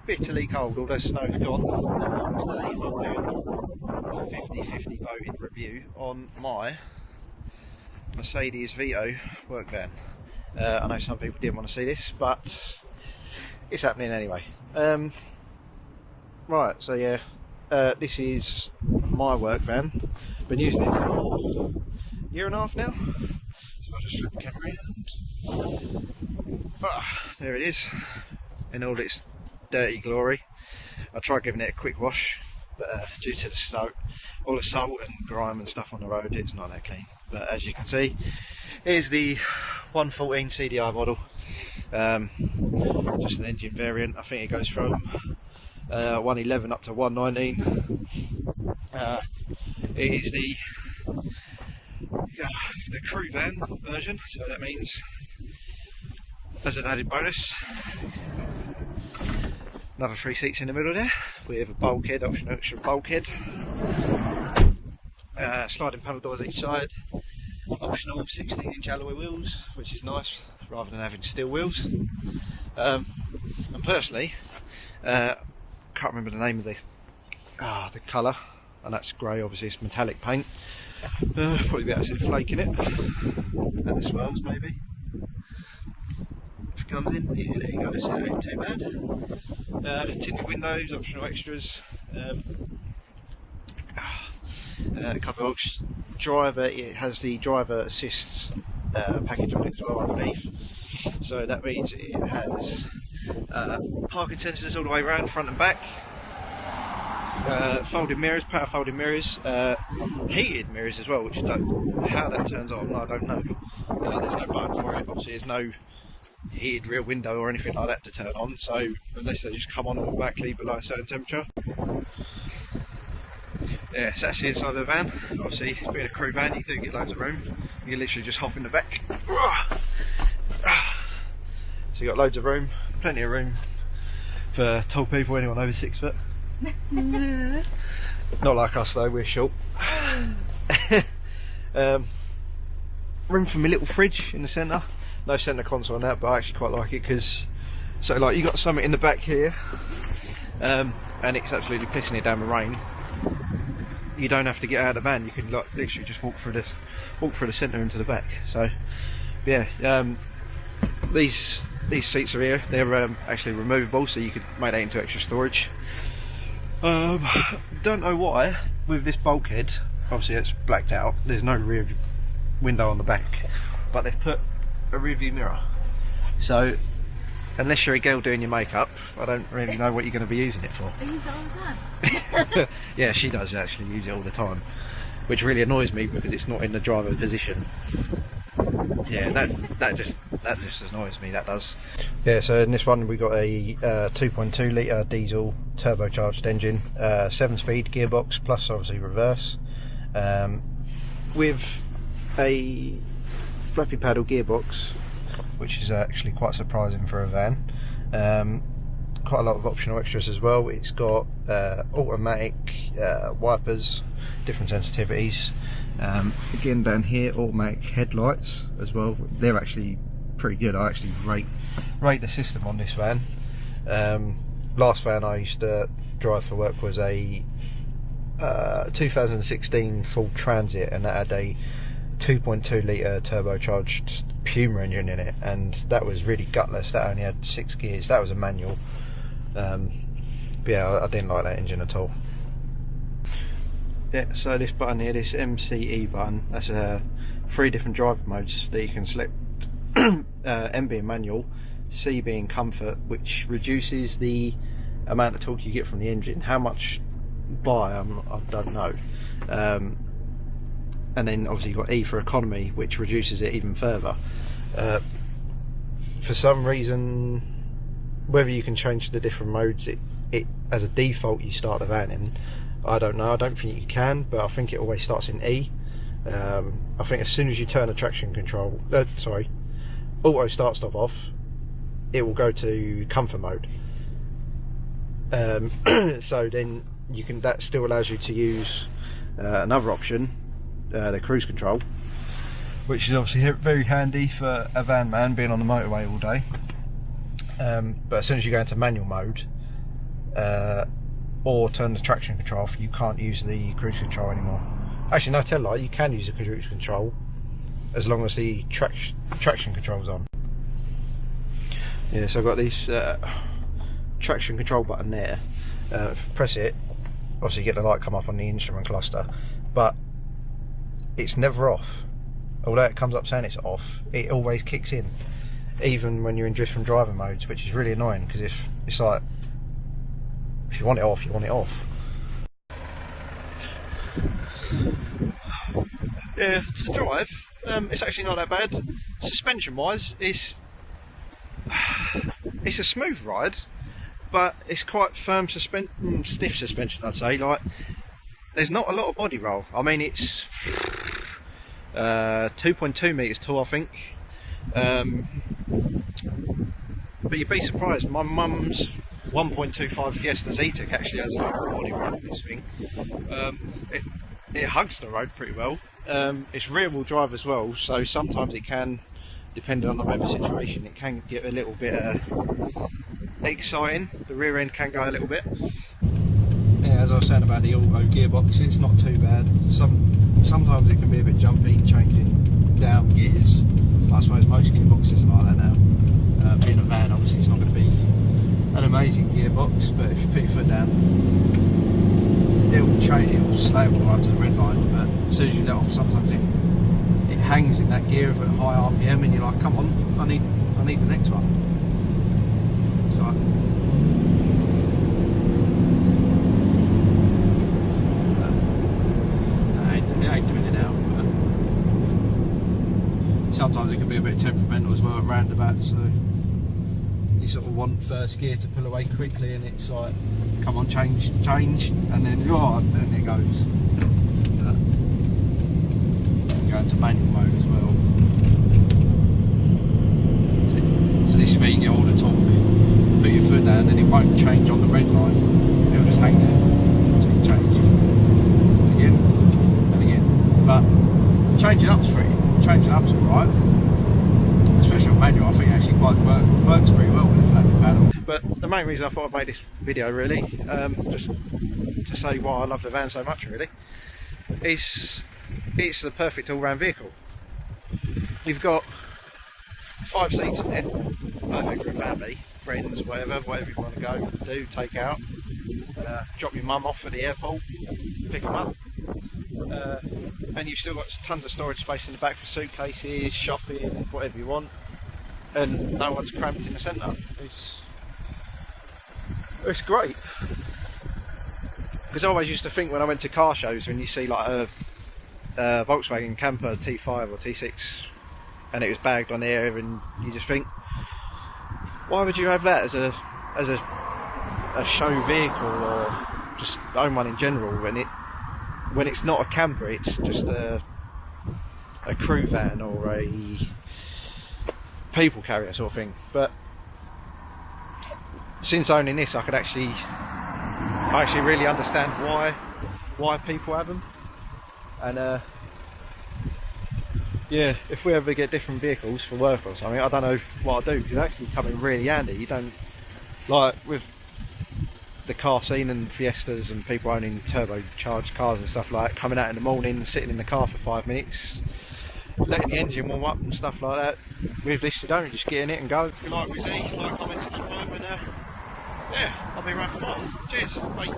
bitterly cold, all the snow's gone. Today I'm doing 50-50 voted review on my Mercedes Vito work van. I know some people didn't want to see this, but it's happening anyway. Right, so yeah, this is my work van. Been using it for a year and a half now. So I'll just flip the camera around. There it is, in all its dirty glory. I tried giving it a quick wash, but due to the snow, all the salt and grime and stuff on the road, it's not that clean. But as you can see, here's the 114 CDI model, just an engine variant. I think it goes from 111 up to 119. It is the crew van version, so that means, as an added bonus, another 3 seats in the middle there with a bulkhead, optional extra bulkhead, sliding panel doors each side, optional 16-inch alloy wheels, which is nice rather than having steel wheels. And personally, can't remember the name of the colour, and that's grey. Obviously it's metallic paint. Probably be acid flake in it, and the swirls maybe. If it comes in, yeah, there you go, so it ain't too bad. Tinted windows, optional extras. A couple of driver, it has the driver assist package on it as well, I believe. So that means it has parking sensors all the way around, front and back. Folding mirrors, power folding mirrors, heated mirrors as well, which how that turns on, I don't know. There's no button for it. Obviously, there's no heated rear window or anything like that to turn on. So unless they just come on automatically below a certain temperature. Yeah, so that's the inside of the van. Obviously, being a crew van, you do get loads of room. You can literally just hop in the back. So you got loads of room, plenty of room for tall people, anyone over 6 foot. Not like us though, we're short. Room for my little fridge in the centre. No centre console on that, but I actually quite like it because, so like you got something in the back here, and it's absolutely pissing it down with rain. You don't have to get out of the van. You can like literally just walk through the centre into the back. So yeah, these seats are here. They're actually removable, so you could make that into extra storage. Don't know why with this bulkhead. Obviously it's blacked out. There's no rear window on the back, but they've put a rear view mirror. So unless you're a girl doing your makeup, I don't really know what you're going to be using it for. I use it all the time. Yeah, she does actually use it all the time, which really annoys me because it's not in the driver position. Yeah, that just annoys me, that does. Yeah, so in this one we got a 2.2 litre diesel turbocharged engine, 7-speed gearbox plus obviously reverse, with a flappy paddle gearbox, which is actually quite surprising for a van. Quite a lot of optional extras as well. It's got automatic wipers, different sensitivities. Again down here, automatic headlights as well. They're actually pretty good. I actually rate the system on this van. Last van I used to drive for work was a 2016 Ford Transit, and that had a 2.2 litre turbocharged Puma engine in it, and that was really gutless. That only had 6 gears. That was a manual. But yeah, I didn't like that engine at all. Yeah, so this button here, this MCE button, that's 3 different driver modes that you can select. M being manual, C being comfort, which reduces the amount of torque you get from the engine. How much by, I don't know. And then obviously you've got E for economy, which reduces it even further. For some reason, whether you can change the different modes, it as a default you start the van in. I don't know, I don't think you can, but I think it always starts in E. I think as soon as you turn the traction control, auto start stop off, it will go to comfort mode. So then you can, that still allows you to use another option, the cruise control, which is obviously very handy for a van man being on the motorway all day. But as soon as you go into manual mode, or turn the traction control off, you can't use the cruise control anymore. Actually, no, tell a lie, you can use the cruise control as long as the traction control's on. Yeah, so I've got this traction control button there. If you press it, obviously you get the light come up on the instrument cluster, but it's never off. Although it comes up saying it's off, it always kicks in, even when you're in drift and driving modes, which is really annoying, because if it's like, if you want it off, you want it off. Yeah, to drive, it's actually not that bad. Suspension wise, it's a smooth ride, but it's quite firm stiff suspension, I'd say. Like, there's not a lot of body roll. I mean, it's 2.2 metres tall, I think. But you'd be surprised. My mum's 1.25 Fiesta Zetec actually has a lot of body roll in this thing. It hugs the road pretty well. It's rear wheel drive as well, so sometimes it can, depending on the weather situation, it can get a little bit exciting. The rear end can go a little bit. Yeah, as I was saying about the auto gearbox, it's not too bad. Sometimes it can be a bit jumpy, changing down gears. I suppose most gearboxes are like that now. Being a van, obviously it's not going to be an amazing gearbox, but if you put your foot down, it'll change, it'll stay all the way up to the red line, but as soon as you let off, sometimes it hangs in that gear at a high RPM and you're like, come on, I need the next one. So it ain't doing it now, but sometimes it can be a bit temperamental as well at roundabouts, so you sort of want first gear to pull away quickly and it's like, come on, change, and then it goes. Go into manual mode as well. So this is where you get all the torque. Put your foot down and it won't change on the red line, it'll just hang there. So you change again and again. But changing up's alright. Especially on manual, I think it actually quite works pretty well with the flappy paddle. But the main reason I thought I'd make this video really, just to say why I love the van so much really, is it's the perfect all-round vehicle. You've got 5 seats in it, perfect for a family, friends, whatever you want to go do, take out, drop your mum off at the airport, pick them up. And you've still got tons of storage space in the back for suitcases, shopping, whatever you want, and no one's cramped in the centre. It's great. Because I always used to think when I went to car shows, when you see like a Volkswagen camper T5 or T6 and it was bagged on there, and you just think, why would you have that as a show vehicle, or just own one in general, when it's not a camper, it's just a crew van or a people carrier sort of thing. But since owning this, I actually really understand why people have them. And yeah, if we ever get different vehicles for work or something, I don't know what I'll do, because it actually come in really handy. You don't, like with the car scene and Fiestas and people owning turbocharged cars and stuff like that, coming out in the morning and sitting in the car for 5 minutes, letting the engine warm up and stuff like that. With this you don't, just get in it and go. If you like Wizzy, like, comment, subscribe, and yeah, I'll be around for more. Cheers, bye.